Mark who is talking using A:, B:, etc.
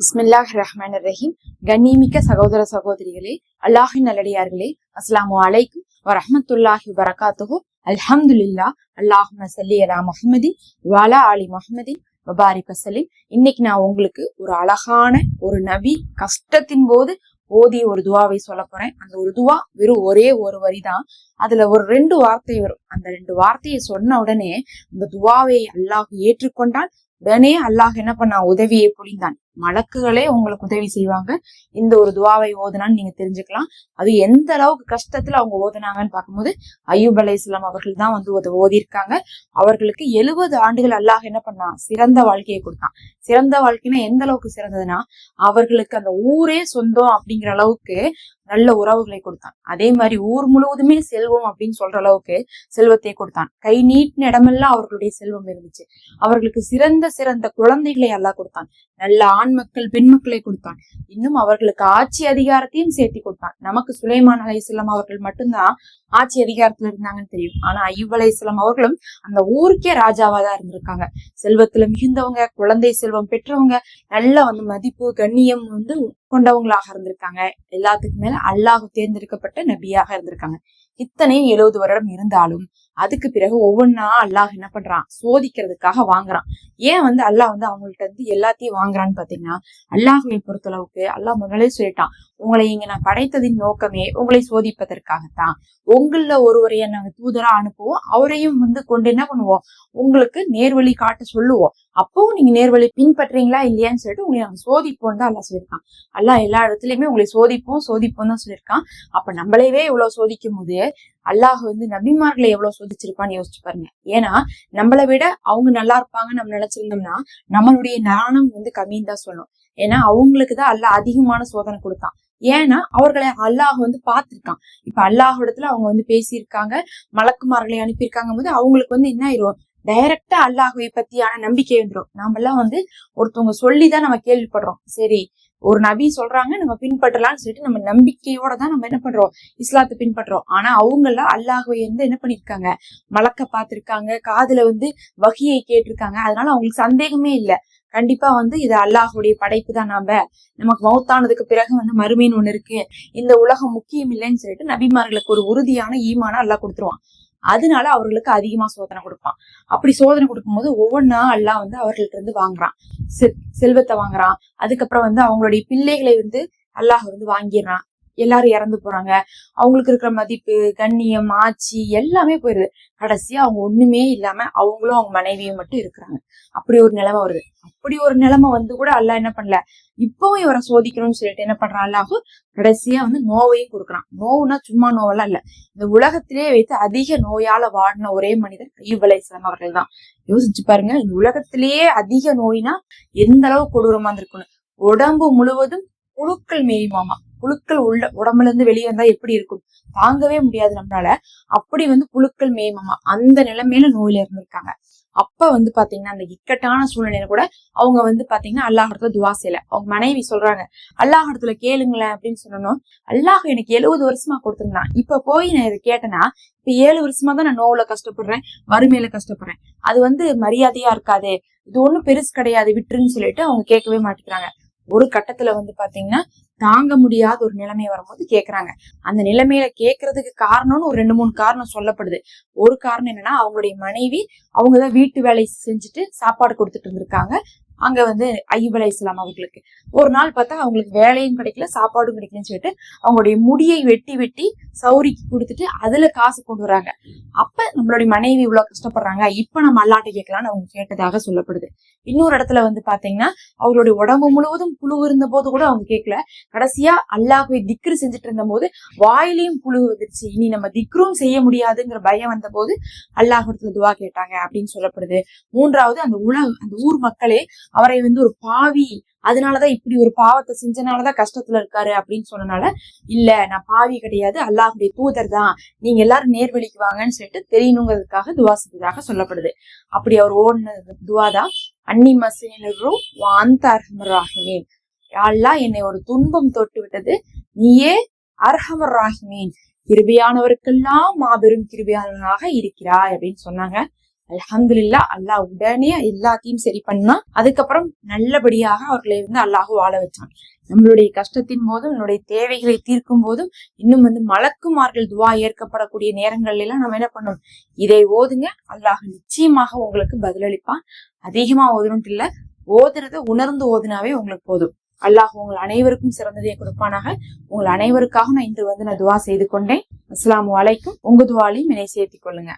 A: பிஸ்மில்லாஹ் ரஹ்மான் ரஹீம். கண்ணியமிக்க சகோதர சகோதரிகளே, அல்லாஹின் நல்லடியார்களே, அஸ்ஸலாமு அலைக்கும் வரஹ்மத்துல்லாஹி வபரகாத்துஹு. அல்ஹம்துலில்லாஹ். அல்லாஹும்ம ஸல்லி அலா முஹம்மதின் வ அலா ஆலி முஹம்மதின் வ பாரிக் வஸல்லிம். இன்னைக்கு நான் உங்களுக்கு ஒரு அழகான ஒரு நபி கஷ்டத்தின் போது ஓதிய ஒரு துவாவை சொல்ல போறேன். அந்த ஒரு துவா வெறும் ஒரே ஒரு வரிதான். அதுல ஒரு 2 வார்த்தை வரும். அந்த 2 வார்த்தையை சொன்ன உடனே அந்த துவாவை அல்லாஹ் ஏற்றுக்கொண்டால் உடனே அல்லாஹ் என்ன பண்ணா, உதவியை பொழிந்தான். மலக்குகளே உங்களுக்கு உதவி செய்வாங்க இந்த ஒரு துவாவை ஓதுனான்னு நீங்க தெரிஞ்சுக்கலாம். அது எந்த அளவுக்கு கஷ்டத்துல அவங்க ஓதுனாங்கன்னு பார்க்கும்போது அய்யூப் அலைஹிஸ்ஸலாம் அவர்கள் தான் வந்து ஓதிருக்காங்க. அவர்களுக்கு 70 ஆண்டுகள் அல்லாஹ் என்ன பண்ணா, சிறந்த வாழ்க்கையை கொடுத்தான். சிறந்த வாழ்க்கைன்னா எந்த அளவுக்கு சிறந்ததுன்னா, அவர்களுக்கு அந்த ஊரே சொந்தம் அப்படிங்கிற அளவுக்கு நல்ல உறவுகளை கொடுத்தான். அதே மாதிரி ஊர் முழுவதுமே செல்வம் அப்படின்னு சொல்ற அளவுக்கு செல்வத்தை கொடுத்தான். கை நீட்டின இடமெல்லாம் அவர்களுடைய செல்வம் இருந்துச்சு. அவர்களுக்கு சிறந்த சிறந்த குழந்தைகளை அல்லாஹ் கொடுத்தான். நல்ல ஆண் மக்கள் பெண் மக்களை கொடுத்தான். இன்னும் அவர்களுக்கு ஆட்சி அதிகாரத்தையும் சேர்த்தி கொடுத்தான். நமக்கு சுலைமான் அலைஹிஸ்ஸலாம் அவர்கள் மட்டும்தான் ஆட்சி அதிகாரத்துல இருந்தாங்கன்னு தெரியும். ஆனா அய்யூப் அலைஹிஸ்ஸலாம் அவர்களும் அந்த ஊருக்கே ராஜாவா தான் இருந்திருக்காங்க. செல்வத்துல மிகுந்தவங்க, குழந்தை செல்வம் பெற்றவங்க, நல்ல வந்து மதிப்பு கண்ணியம் வந்து கொண்டவங்களாக இருந்திருக்காங்க. எல்லாத்துக்கு மேல அல்லாஹ் தேர்ந்தெடுக்கப்பட்ட நபியாக இருந்திருக்காங்க. இத்தனையும் 70 வருடம் இருந்தாலும் அதுக்கு பிறகு ஒவ்வொன்னா அல்லாஹ் என்ன பண்றான், சோதிக்கிறதுக்காக வாங்குறான். ஏன் வந்து அல்லாஹ் வந்து அவங்கள்ட்ட இருந்து எல்லாத்தையும் வாங்குறான்னு பாத்தீங்கன்னா, அல்லாஹ்வை பொறுத்தளவுக்கு அல்லாஹ் முதலே சொல்லிட்டான், உங்களை இங்க நான் படைத்ததின் நோக்கமே உங்களை சோதிப்பதற்காகத்தான். உங்கள ஒருவரைய நாங்க தூதரா அனுப்புவோம், அவரையும் வந்து கொண்டு என்ன பண்ணுவோம், உங்களுக்கு நேர்வழி காட்ட சொல்லுவோம். அப்பவும் நீங்க நேர்வழி பின்பற்றீங்களா இல்லையான்னு சொல்லிட்டு உங்களை நாங்க சோதிப்போம் தான் அல்லாஹ் சொல்லியிருக்கான். அல்லாஹ் எல்லா இடத்துலயுமே உங்களை சோதிப்போம் தான் சொல்லியிருக்கான். அப்ப நம்மளையவே இவ்வளவு சோதிக்கும் போது அல்லாஹ் வந்து நபிமார்களை எவ்வளவு சோதிச்சிருப்பான்னு யோசிச்சு பாருங்க. ஏன்னா நம்மளை விட அவங்க நல்லா இருப்பாங்க நம்ம நினைச்சிருந்தோம்னா நம்மளுடைய ஞானம் வந்து கம்மின்னு தான் சொல்லணும். ஏன்னா அவங்களுக்குதான் அல்லாஹ் அதிகமான சோதனை கொடுத்தான். ஏன்னா அவர்களை அல்லாஹ் வந்து பார்த்திருக்கான். இப்ப அல்லாஹ் இடத்துல அவங்க வந்து பேசியிருக்காங்க, மலக்குமார்களை அனுப்பியிருக்காங்க போது அவங்களுக்கு வந்து என்ன ஆயிரும், டைரக்டா அல்லாஹுவை பத்தியான நம்பிக்கை வந்துடும். நாமெல்லாம் வந்து ஒருத்தவங்க சொல்லிதான் நம்ம கேள்விப்படுறோம். சரி, ஒரு நபி சொல்றாங்க நம்ம பின்பற்றலாம்னு சொல்லிட்டு நம்ம நம்பிக்கையோட தான் நம்ம என்ன பண்றோம், இஸ்லாத்தை பின்பற்றோம். ஆனா அவங்க எல்லாம் அல்லாஹுவை வந்து என்ன பண்ணிருக்காங்க, மலக்க பார்த்திருக்காங்க, காதுல வந்து வகியை கேட்டிருக்காங்க. அதனால அவங்களுக்கு சந்தேகமே இல்லை, கண்டிப்பா வந்து இது அல்லாஹுடைய படைப்பு தான். நமக்கு மௌத்தானதுக்கு பிறகு வந்து மறுமைன்னு ஒண்ணு இருக்கு, இந்த உலகம் முக்கியம் இல்லைன்னு சொல்லிட்டு நபிமார்களுக்கு ஒரு உறுதியான ஈமான அல்லாஹ் கொடுத்துருவான். அதனால அவர்களுக்கு அதிகமா சோதனை கொடுப்பான். அப்படி சோதனை கொடுக்கும்போது ஒவ்வொன்னா அல்லாஹ் வந்து அவர்கள்ட்ட இருந்து வாங்குறான், செல்வத்தை வாங்குறான். அதுக்கப்புறம் வந்து அவங்களுடைய பிள்ளைகளை வந்து அல்லாஹ் வந்து வாங்கிடுறான். எல்லாரும் இறந்து போறாங்க. அவங்களுக்கு இருக்கிற மதிப்பு கண்ணியம் ஆட்சி எல்லாமே போயிருது. கடைசியா அவங்க ஒண்ணுமே இல்லாம அவங்களும் அவங்க மனைவியும் மட்டும் இருக்கிறாங்க. அப்படி ஒரு நிலைமை வருது. அப்படி ஒரு நிலைமை வந்து கூட அல்லாஹ் என்ன பண்ணல, இப்பவும் இவரை சோதிக்கணும்னு சொல்லிட்டு என்ன பண்றான், அல்லாஹ் கடைசியா வந்து நோவையும் கொடுக்குறான். நோவுனா சும்மா நோவெல்லாம் இல்ல, இந்த உலகத்திலேயே வைத்து அதிக நோயால வாடின ஒரே மனிதர் அய்யூப் அலைஹிஸ்ஸலாம் அவர்கள் தான். யோசிச்சு பாருங்க, இந்த உலகத்திலேயே அதிக நோய்னா எந்த அளவு கொடூரமா இருந்திருக்கணும். உடம்பு முழுவதும் புழுக்கள் மேயுமாமா. புழுக்கள் உள்ள உடம்புல இருந்து வெளியே வந்தா எப்படி இருக்கும், தாங்கவே முடியாது நம்மளால. அப்படி வந்து புழுக்கள் மேயுமாமா. அந்த நிலைமையில நோயில இருந்திருக்காங்க. அப்ப வந்து பாத்தீங்கன்னா அந்த இக்கட்டான சூழ்நிலையில கூட அவங்க வந்து பாத்தீங்கன்னா அல்லாஹ் இடத்துல துவா செய்யல. அவங்க மனைவி சொல்றாங்க, அல்லாஹ் இடத்துல கேளுங்களேன் அப்படின்னு சொல்லணும். அல்லாஹ் எனக்கு 70 வருஷமா கொடுத்திருந்தான், இப்ப போய் நான் இதை கேட்டேன்னா இப்ப 7 வருஷமா தான் நான் நோவுல கஷ்டப்படுறேன், வறுமையில கஷ்டப்படுறேன், அது வந்து மரியாதையா இருக்காது, இது ஒண்ணும் பெருசு கிடையாது, விட்டுருன்னு சொல்லிட்டு அவங்க கேட்கவே மாட்டேங்கிறாங்க. ஒரு கட்டத்துல வந்து பாத்தீங்கன்னா தாங்க முடியாத ஒரு நிலைமை வரும்போது கேக்குறாங்க. அந்த நிலைமையில கேக்குறதுக்கு காரணம்னு ஒரு 2-3 காரணம் சொல்லப்படுது. ஒரு காரணம் என்னன்னா, அவங்களுடைய மனைவி அவங்கதான் வீட்டு வேலை செஞ்சுட்டு சாப்பாடு கொடுத்துட்டு இருந்திருக்காங்க. அங்க வந்து அய்யூப் அலைஹிஸ்ஸலாம் அவர்களுக்கு ஒரு நாள் பார்த்தா அவங்களுக்கு வேலையும் கிடைக்கல, சாப்பாடும் கிடைக்கலன்னு சொல்லிட்டு அவங்களுடைய முடியை வெட்டி சௌரிக்கு கொடுத்துட்டு அதுல காசு கொண்டு வராங்க. அப்ப நம்மளுடைய மனைவி இவ்வளவு கஷ்டப்படுறாங்க, இப்ப நம்ம அல்லாட்ட கேட்கலாம்னு அவங்க கேட்டதாக சொல்லப்படுது. இன்னொரு இடத்துல வந்து பாத்தீங்கன்னா அவங்களுடைய உடம்பு முழுவதும் புழு இருந்த போது கூட அவங்க கேட்கல. கடைசியா அல்லாஹ்வை திக்ரு செஞ்சுட்டு இருந்த போது வாயிலையும் புழு வந்துருச்சு, இனி நம்ம திக்ரும் செய்ய முடியாதுங்கிற பயம் வந்த போது அல்லாஹ் இடத்துல துவா கேட்டாங்க அப்படின்னு சொல்லப்படுது. மூன்றாவது, அந்த ஊர் மக்களே அவரை வந்து ஒரு பாவி, அதனாலதான் இப்படி ஒரு பாவத்தை செஞ்சனாலதான் கஷ்டத்துல இருக்காரு அப்படின்னு சொன்னனால, இல்ல நான் பாவி கிடையாது, அல்லாஹுடைய தூதர் தான், நீங்க எல்லாரும் நேர்வழிக்கு வாங்கன்னு சொல்லிட்டு தெரியணுங்கிறதுக்காக துவா செஞ்சதாக சொல்லப்படுது. அப்படி அவர் ஓடின துவாதான் அன்னி மஸ்ஸினிர் வாந்த அர்ஹமர் ராஹிமீன், அல்லாஹ் என்னை ஒரு துன்பம் தொட்டு விட்டது, நீயே அர்ஹமர் ராஹிமீன், கிருபையானவருக்கெல்லாம் மாபெரும் கிருபையானவராக இருக்கிறாய் அப்படின்னு சொன்னாங்க. அல்ஹம்துலில்லாஹ் அல்லாஹ் உடனே எல்லாத்தையும் சரி பண்ணா. அதுக்கப்புறம் நல்லபடியாக அவர்களை அல்லாஹ் வாழ வச்சான். நம்மளுடைய கஷ்டத்தின் போதும் நம்மளுடைய தேவைகளை தீர்க்கும் போதும் இன்னும் மலக்குமார்கள் துவா ஏற்கப்படக்கூடிய நேரங்கள்ல எல்லாம் நம்ம என்ன பண்ணோம், இதை ஓதுங்க, அல்லாஹ் நிச்சயமாக உங்களுக்கு பதிலளிப்பான். அதிகமா ஓதணும் இல்ல, ஓதுறத உணர்ந்து ஓதுனாவே உங்களுக்கு போதும். அல்லாஹ் உங்கள் அனைவருக்கும் சிறந்ததை கொடுப்பானாக. உங்கள் அனைவருக்காக நான் இன்று நான் துவா செய்து கொண்டேன். அஸ்ஸலாமு அலைக்கும். உங்க துவாலையும் என்னை சேர்த்திக் கொள்ளுங்க.